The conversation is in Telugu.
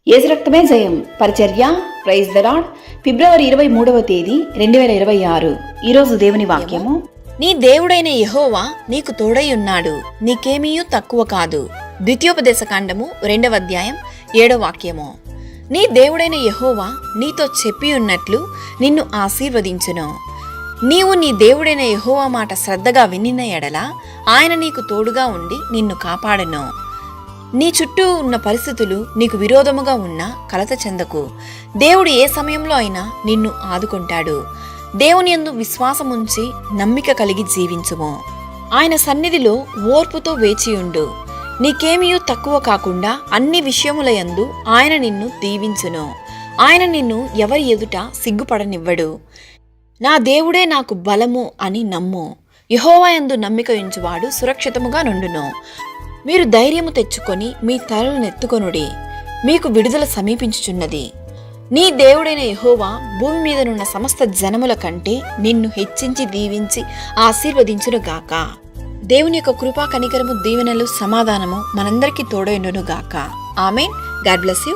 యేసు రక్తమే జయం పరిచర్య ప్రైజ్ ద లార్డ్. ఫిబ్రవరి 23వ తేదీ 2026. ఈరోజు దేవుని వాక్యము. నీ దేవుడైన యెహోవా నీకు తోడై ఉన్నాడు, నీకేమీయూ తక్కువ కాదు. ద్వితీయోపదేశకాండము 2వ అధ్యాయం 7వ వాక్యము. నీ దేవుడైన యెహోవా నీతో చెప్పి ఉన్నట్లు నిన్ను ఆశీర్వదించును. నీవు నీ దేవుడైన యెహోవా మాట శ్రద్ధగా వినిన ఎడల ఆయన నీకు తోడుగా ఉండి నిన్ను కాపాడును. నీ చుట్టూ ఉన్న పరిస్థితులు నీకు విరోధముగా ఉన్నా కలత చెందకు. దేవుడు ఏ సమయంలో అయినా నిన్ను ఆదుకుంటాడు. దేవుని యందు విశ్వాసముంచి నమ్మిక కలిగి జీవించుము. ఆయన సన్నిధిలో ఓర్పుతో వేచియుండు. నీకేమీయూ తక్కువ కాకుండా అన్ని విషయముల యందు ఆయన నిన్ను దీవించును. ఆయన నిన్ను ఎవరి ఎదుట సిగ్గుపడనివ్వడు. నా దేవుడే నాకు బలము అని నమ్ము. యెహోవా యందు నమ్మిక ఉంచువాడు సురక్షితముగా నుండును. మీరు ధైర్యము తెచ్చుకొని మీ తలలు నెత్తుకొనుడి, మీకు విడుదల సమీపించుచున్నది. నీ దేవుడైన యెహోవా భూమి మీదనున్న సమస్త జనముల కంటే నిన్ను హెచ్చించి దీవించి ఆశీర్వదించునుగాక. దేవుని యొక్క కృపా కనికరము దీవెనలు సమాధానము మనందరికీ తోడైండునుగాక. ఆమేన్. God bless you.